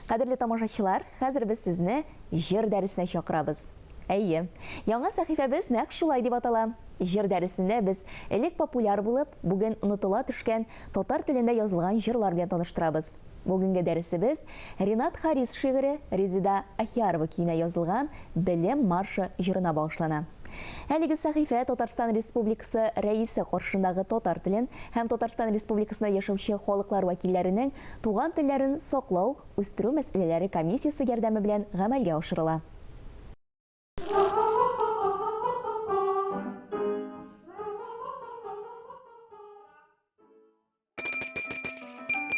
Кадерле тамашачылар, хәзер без сезне җыр дәресенә чакырабыз. Әйе, яңа сәхифәбез нәкъ шулай дип атала. Җыр дәресендә без элек популяр булып, бүген онытыла төшкән татар телендә язылган җырлар белән таныштырабыз. Бүгенге дәресебез Ринат Харис шигыре Резида Ахиярова көенә язылган «Белем маршы» җырына багышлана. Әлеге сәхифә Татарстан Республикасы рәисе каршындагы татар телен һәм Татарстан Республикасында яшәүче халыклар вәкилләренең туган телләрен саклау, үстерү мәсьәләләре комиссиясе ярдәме белән гамәлгә ашырыла.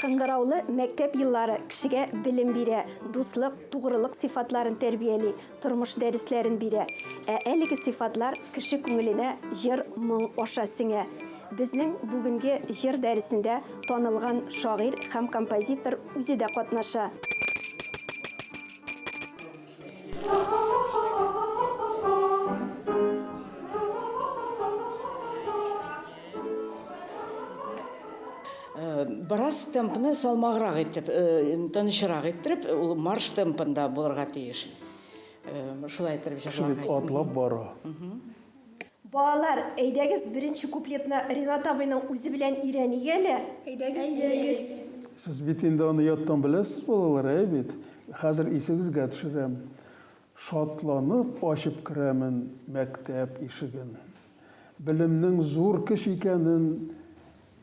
Кыңгыраулы мәктәп еллары кешегә белем бирә, дуслык, тугрылык сыйфатларын тәрбияли, тормыш дәресләрен бирә. Әлеге сыйфатлар кеше күңеленә җыр, моң аша сеңә. Безнең бүгенге җыр дәресендә танылган шагыйрь һәм композитор үзе дә катнаша. Барас темпны салмаграк итеп, тынычрак итеп, ул марш темпында булырга тиеш. Шулай итеп җырларга. Атлап бара. Балалар, әйдәгез беренче куплетны Ринат абыйның үзе белән өйрәник әле. Әйдәгез. Сез бит инде аны яттан беләсез, балалар, бит. Хәзер исегезгә төшерәм. Шатланып ачып керәмен мәктәп ишеген. Белемнең зур көч икәнен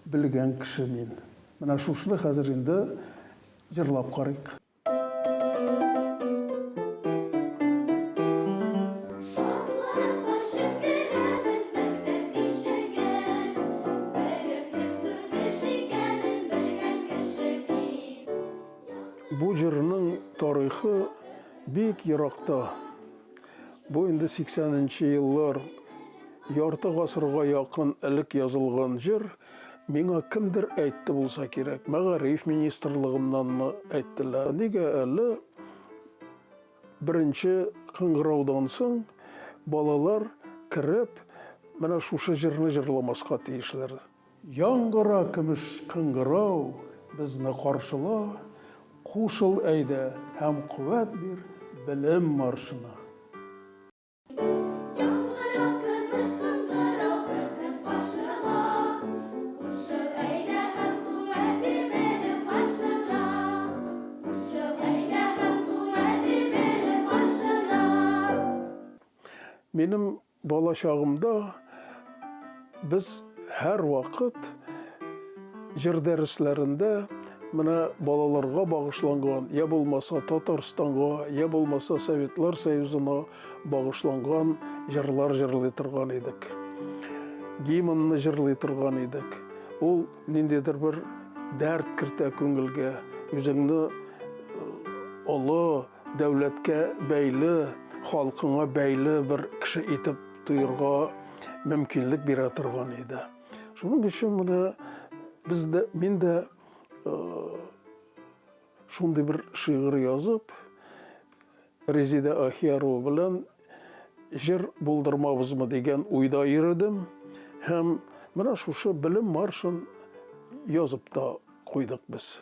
белгән кеше мин. Менә шушыны хәзер инде җырлап карыйк. Бу җырның тарихы бик еракта. Бу инде 80нче еллар, ярты гасырга якын элек язылган җыр. Миңа кемдер әйтте булса кирәк. Мәгариф министрлыгыннанмы әйттеләр. Нигә әле беренче кыңгыраудан соң балалар киреп, менә шушы җырны җырламаска тиешләр. Яңгыра көмеш кыңгырау безне каршыла, кушыл әйдә һәм куәт бир белем маршына. Минем бала чагымда без һәр вакыт җыр дәресләрендә менә балаларга багышланган, я булмаса Татарстанга, я булмаса Советлар Союзына багышланган җырлар җырлый торган идек. Гимнны җырлый торган идек. Ул ниндидер бер дәрт кертә күңелгә, үзеңне олы дәүләткә бәйле, халкыңа бәйле бер кеше итеп тоерга мөмкинлек бирә торган иде. Шуның өчен менә мин дә шундый бер шигырь язып, Резида Ахиярова белән җыр булдырмабызмы дигән уйда йөрдем һәм менә шушы белем маршын язып та куйдык без.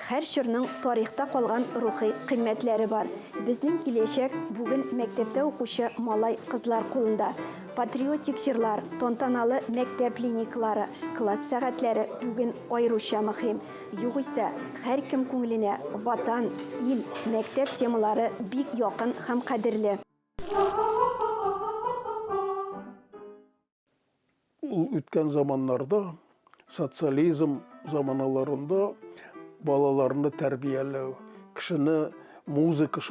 Һәр җырның тарихта калган рухи кыйммәтләре бар. Безнең киләчәк бүген мәктәптә укучы малай кызлар кулында. Патриотик җырлар, тантаналы мәктәп линейкалары, класс сәгатьләре бүген аеруча мөһим. Югыйсә, һәр кем күңеленә ватан, ил, мәктәп темалары бик якын һәм кадерле. Ул үткән заманнарда, социализм заманаларында балаларны тәрбияләү, кешене музыка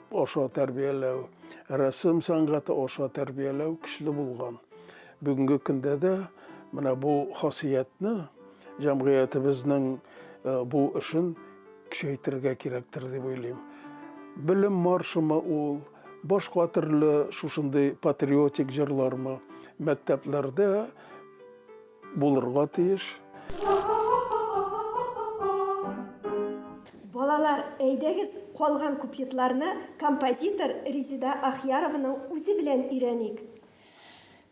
аша тәрбияләү, рәсем сәнгате аша тәрбияләү көчле булган. Бүгенге көндә дә менә бу хасиятны җәмгыятебезнең бу эшен көчәйтергә кирәктер дип уйлыйм. Белем маршымы ул, башка төрле шушындый патриотик җырлармы мәктәпләрдә булырга тиеш. Балалар, әйдәгез калган куплетларны композитор Резида Ахиярованың үзе белән өйрәник.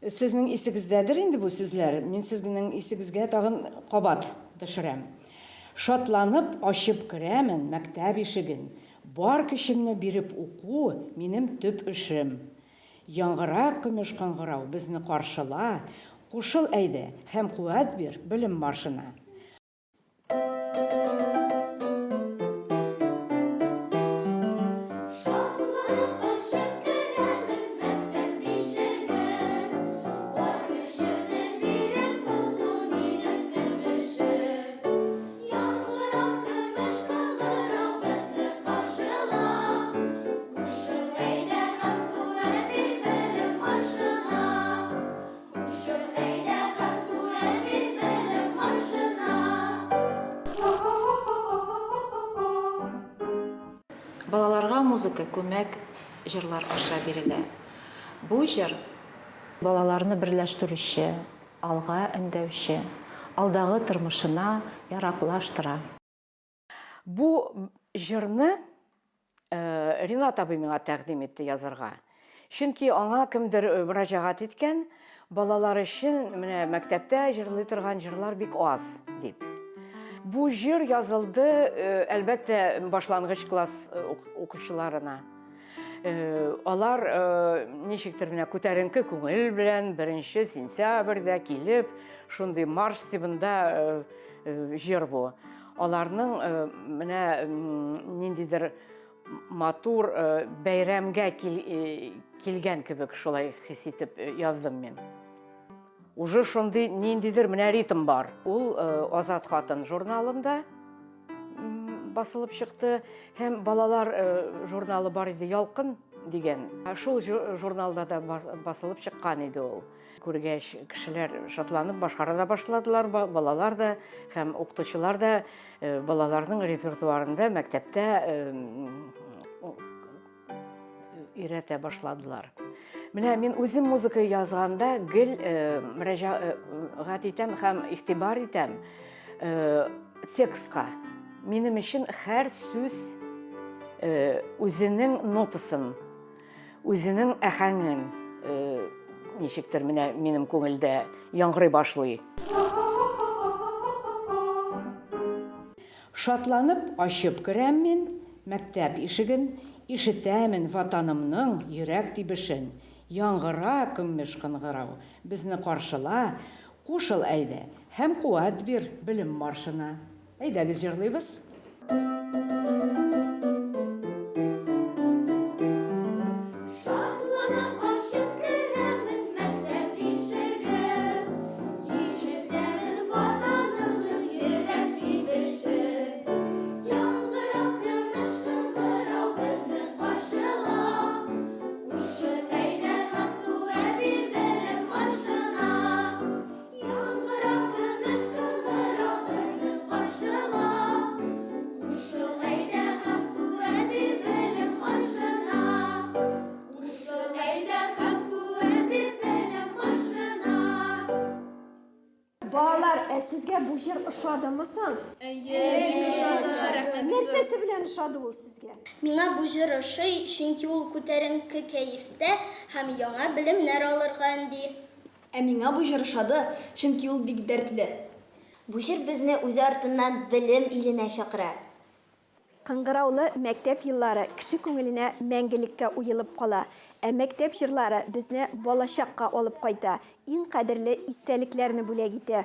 Сезнең исегездәдер инде бу сүзләр. Мин сезнең исегезгә тагын кабат төшерәм. Шатланып ачып керәмен мәктәп ишеген. Бар көчемне биреп уку минем төп эшем. Яңгырак көмеш кыңгырау безне каршыла. Кушыл әйдә һәм куәт бир белем маршына. Шатланып ачып керәмен мәктәп ишеген. Бар көчемне биреп уку минем төп эшем. Яңгырак көмеш кыңгырау безне каршыла. Кушыл әйдә һәм куәт бир белем маршына. Кушыл әйдә һәм куәт бир белем маршына. Балаларга музыка күмәк җырлар аша бирелә. Бу җыр балаларны берләштерүче, алга өндәүче, алдагы тормышына яраклаштыра. Бу җырны Ринат абый миңа тәкъдим итте язарга. Чөнки аңа кемдер мөрәҗәгать иткән, балалар өчен менә мәктәптә җырлый торган җырлар бик аз дип. Бу җыр язылды, әлбәттә, башлангыч класс укучыларына. Алар ничектер менә күтәренке күңел белән 1 сентябрьдә килеп, шундый марш тибында җыр бу. Аларның менә ниндидер матур бәйрәмгә килгән кебек шулай хис итеп яздым мин. Уже шундый ниндидер менә ритм бар. Ул Азат хатын журналында басылып чыкты, һәм балалар журналы бар иде, Ялкын дигән. Шул журналда да басылып чыккан иде ул. Күргәч, кешеләр шатланып башкара да башладылар, балалар да һәм укытучылар да балаларның репертуарында мәктәптә өйрәтә башладылар. Менә мин үзем музыка язганда гел мөрәҗәгать итәм һәм игътибар итәм текстка. Минем өчен һәр сүз үзенең нотасын, үзенең әһәңен ничектер менә минем күңелдә яңгырый башлый. Шатланып ачып керәм мин мәктәп ишеген, ишетәмен ватанымның йөрәк тибешен. Яңгыра көмеш кыңгырау безне каршыла. Кушыл әйдә һәм куәт бир белем маршына. Әйдәгез җырлыйбыз. Шатланып ачып керәмен мәктәп ишеген. Ишетәмен ватанымның йөрәк тибешен. Яңгырап көмеш кыңгырау безне каршыла. Кушыл әйдә һәм куәт бир белем маршына. Яңгырап көмеш кыңгырау безне каршыла. Кушыл әйдә һәм куәт бир белем маршына. Кушыл әйдә һәм куәт бир белем маршына. Балалар, сезгә бу җыр ошадымы соң? Нәрсәсе белән ошады ул сезгә? Миңа бу җыр ошый, чөнки ул күтәренке кәефтә һәм яңа белемнәр алырга өнди. Ә миңа бу җыр ошады, чөнки ул бик дәртле. Бу җыр безне үз артыннан белем иленә чакыра. Кыңгыраулы мәктәп еллары кеше күңеленә мәңгелеккә уелып кала. Ә мәктәп җырлары безне балачакка алып кайта, иң кадерле истәлекләрне бүләк итә.